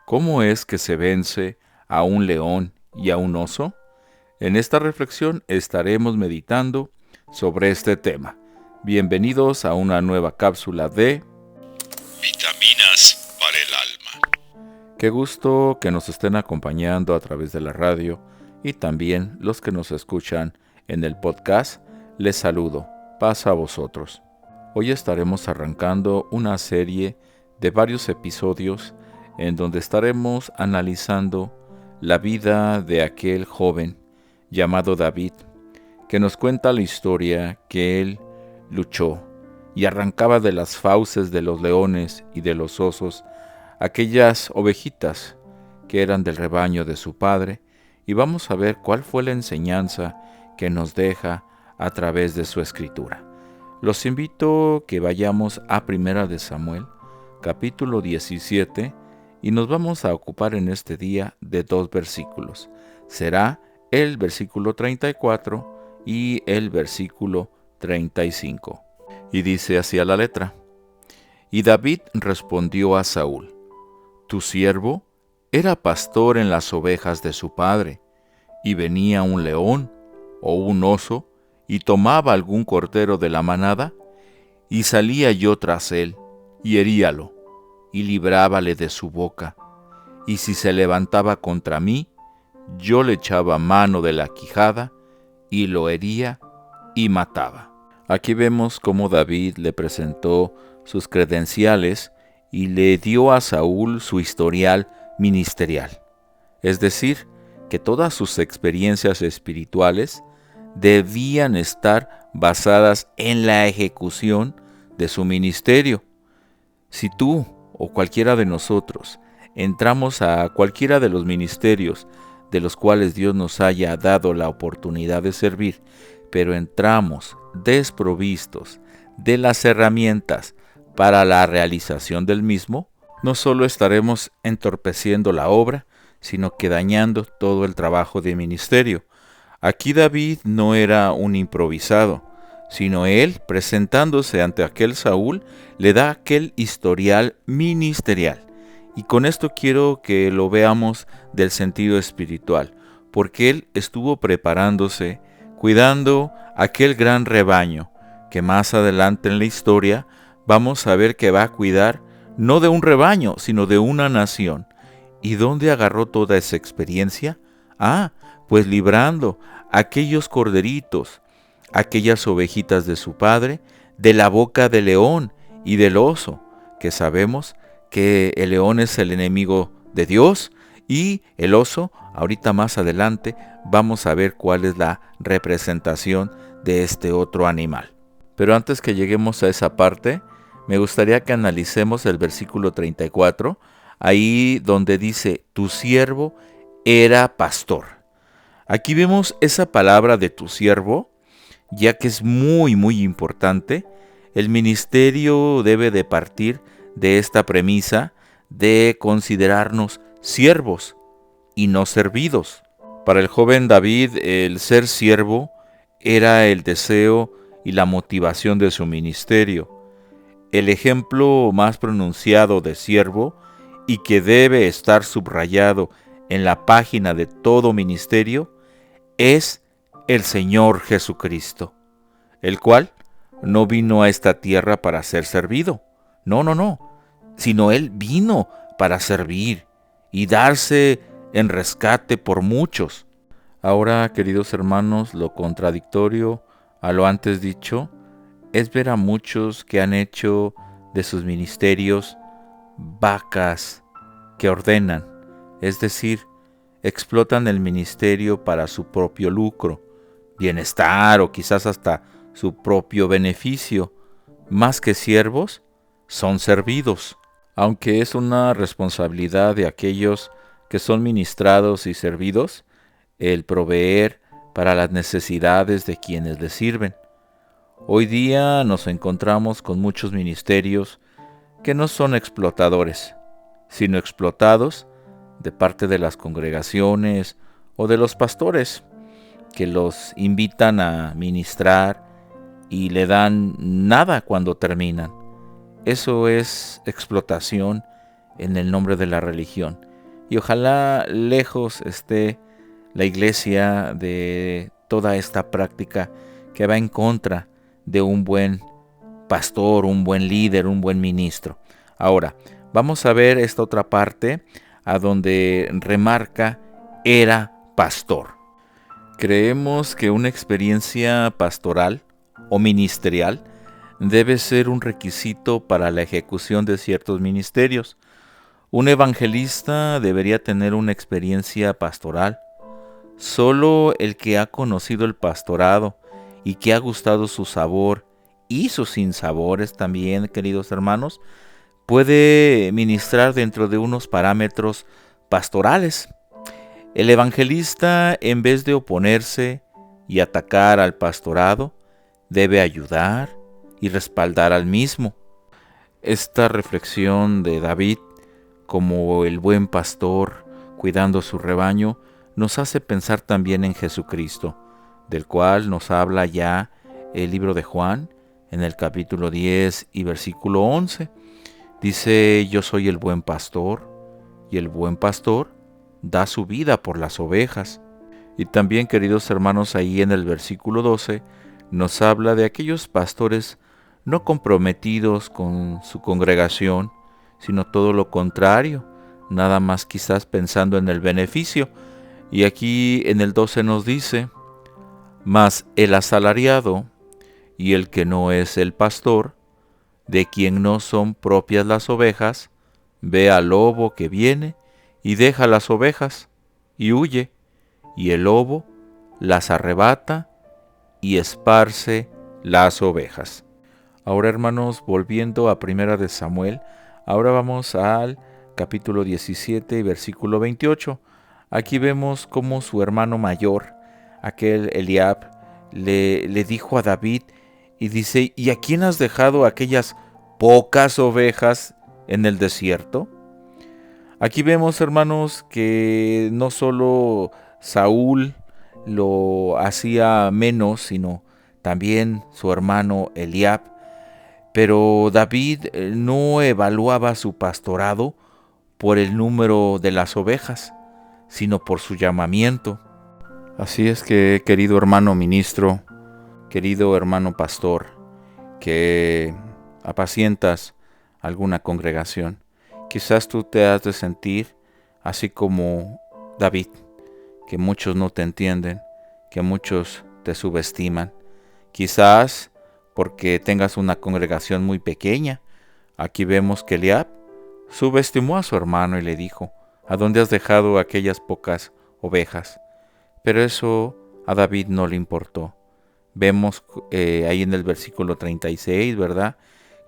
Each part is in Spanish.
¿Cómo es que se vence a un león y a un oso? En esta reflexión estaremos meditando sobre este tema. Bienvenidos a una nueva cápsula de Vitaminas para el alma. Qué gusto que nos estén acompañando a través de la radio y también los que nos escuchan en el podcast. Les saludo. Paz a vosotros. Hoy estaremos arrancando una serie de varios episodios en donde estaremos analizando la vida de aquel joven llamado David, que nos cuenta la historia que él luchó y arrancaba de las fauces de los leones y de los osos aquellas ovejitas que eran del rebaño de su padre, y vamos a ver cuál fue la enseñanza que nos deja a través de su escritura. Los invito que vayamos a Primera de Samuel, capítulo 17, y nos vamos a ocupar en este día de 2 versículos. Será el versículo 34 y el versículo 35. Y dice así a la letra: Y David respondió a Saúl: Tu siervo era pastor en las ovejas de su padre, y venía un león o un oso, y tomaba algún cordero de la manada, y salía yo tras él, y heríalo, y librábale de su boca. Y si se levantaba contra mí, yo le echaba mano de la quijada, y lo hería y mataba. Aquí vemos cómo David le presentó sus credenciales y le dio a Saúl su historial ministerial. Es decir, que todas sus experiencias espirituales debían estar basadas en la ejecución de su ministerio. Si tú o cualquiera de nosotros entramos a cualquiera de los ministerios de los cuales Dios nos haya dado la oportunidad de servir, pero entramos desprovistos de las herramientas para la realización del mismo, no solo estaremos entorpeciendo la obra, sino que dañando todo el trabajo de ministerio. Aquí David no era un improvisado, sino él, presentándose ante aquel Saúl, le da aquel historial ministerial. Y con esto quiero que lo veamos del sentido espiritual, porque él estuvo preparándose, cuidando aquel gran rebaño, que más adelante en la historia vamos a ver que va a cuidar no de un rebaño, sino de una nación. ¿Y dónde agarró toda esa experiencia? Pues librando aquellos corderitos, aquellas ovejitas de su padre, de la boca del león y del oso, que sabemos que el león es el enemigo de Dios y el oso, ahorita más adelante, vamos a ver cuál es la representación de este otro animal. Pero antes que lleguemos a esa parte, me gustaría que analicemos el versículo 34, ahí donde dice: tu siervo era pastor. Aquí vemos esa palabra de tu siervo, ya que es muy importante. El ministerio debe de partir de esta premisa de considerarnos siervos y no servidos. Para el joven David, el ser siervo era el deseo y la motivación de su ministerio. El ejemplo más pronunciado de siervo, y que debe estar subrayado en la página de todo ministerio, es el Señor Jesucristo, el cual no vino a esta tierra para ser servido. No, sino Él vino para servir y darse en rescate por muchos. Ahora, queridos hermanos, lo contradictorio a lo antes dicho es ver a muchos que han hecho de sus ministerios vacas que ordenan, es decir, explotan el ministerio para su propio lucro, bienestar o quizás hasta su propio beneficio. Más que siervos, son servidos, aunque es una responsabilidad de aquellos que son ministrados y servidos el proveer para las necesidades de quienes les sirven. Hoy día nos encontramos con muchos ministerios que no son explotadores, sino explotados de parte de las congregaciones o de los pastores, que los invitan a ministrar y le dan nada cuando terminan. Eso es explotación en el nombre de la religión. y ojalá lejos esté la iglesia de toda esta práctica que va en contra de un buen pastor, un buen líder, un buen ministro. Ahora, vamos a ver esta otra parte a donde remarca era pastor. Creemos que una experiencia pastoral o ministerial debe ser un requisito para la ejecución de ciertos ministerios. Un evangelista debería tener una experiencia pastoral. Solo el que ha conocido el pastorado y que ha gustado su sabor y sus sinsabores también, queridos hermanos, puede ministrar dentro de unos parámetros pastorales. El evangelista, en vez de oponerse y atacar al pastorado, debe ayudar y respaldar al mismo. Esta reflexión de David, como el buen pastor cuidando su rebaño, nos hace pensar también en Jesucristo, del cual nos habla ya el libro de Juan, en el capítulo 10 y versículo 11. Dice: yo soy el buen pastor, y el buen pastor da su vida por las ovejas. Y también, queridos hermanos, ahí en el versículo 12, nos habla de aquellos pastores no comprometidos con su congregación, sino todo lo contrario, nada más quizás pensando en el beneficio. Y aquí en el 12 nos dice: mas el asalariado y el que no es el pastor, de quien no son propias las ovejas, ve al lobo que viene y deja las ovejas y huye, y el lobo las arrebata y esparce las ovejas. Ahora, hermanos, volviendo a Primera de Samuel, ahora vamos al capítulo 17 y versículo 28. Aquí vemos cómo su hermano mayor, aquel Eliab, le dijo a David y dice: ¿y a quién has dejado aquellas pocas ovejas en el desierto? Aquí vemos, hermanos, que no solo Saúl lo hacía menos, sino también su hermano Eliab. Pero David no evaluaba su pastorado por el número de las ovejas, sino por su llamamiento. Así es que, querido hermano ministro, querido hermano pastor, que apacientas alguna congregación, quizás tú te has de sentir así como David, que muchos no te entienden, que muchos te subestiman, quizás porque tengas una congregación muy pequeña. Aquí vemos que Eliab subestimó a su hermano y le dijo: ¿a dónde has dejado aquellas pocas ovejas? Pero eso a David no le importó. Vemos ahí en el versículo 36, ¿verdad?,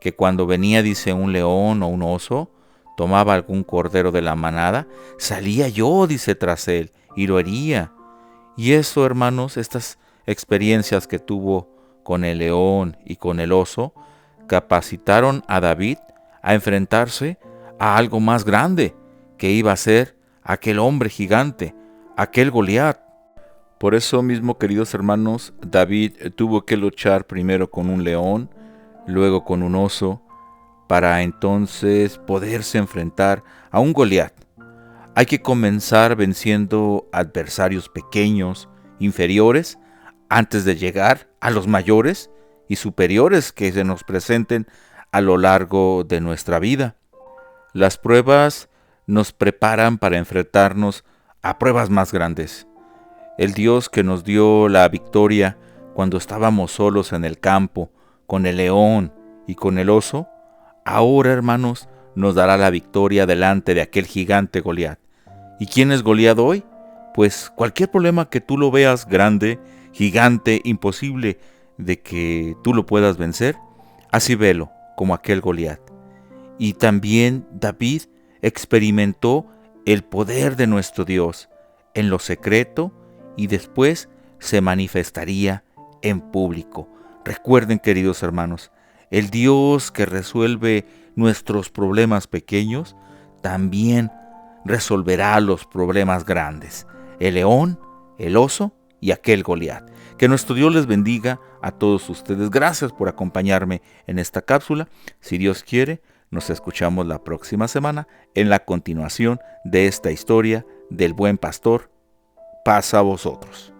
que cuando venía, dice, un león o un oso, tomaba algún cordero de la manada, salía yo, dice, tras él, y lo hería. Y eso, hermanos, estas experiencias que tuvo con el león y con el oso, capacitaron a David a enfrentarse a algo más grande, que iba a ser aquel hombre gigante, aquel Goliat. Por eso mismo, queridos hermanos, David tuvo que luchar primero con un león, luego con un oso, para entonces poderse enfrentar a un Goliat. Hay que comenzar venciendo adversarios pequeños, inferiores, antes de llegar a los mayores y superiores que se nos presenten a lo largo de nuestra vida. Las pruebas nos preparan para enfrentarnos a pruebas más grandes. El Dios que nos dio la victoria cuando estábamos solos en el campo, con el león y con el oso, ahora, hermanos, nos dará la victoria delante de aquel gigante Goliat. ¿Y quién es Goliat hoy? Pues cualquier problema que tú lo veas grande, gigante, imposible de que tú lo puedas vencer, así velo como aquel Goliat. Y también David experimentó el poder de nuestro Dios en lo secreto y después se manifestaría en público. Recuerden, queridos hermanos, el Dios que resuelve nuestros problemas pequeños también resolverá los problemas grandes: el león, el oso y aquel Goliat. Que nuestro Dios les bendiga a todos ustedes. Gracias por acompañarme en esta cápsula. Si Dios quiere, Nos escuchamos la próxima semana en la continuación de esta historia del buen pastor. Paz a vosotros.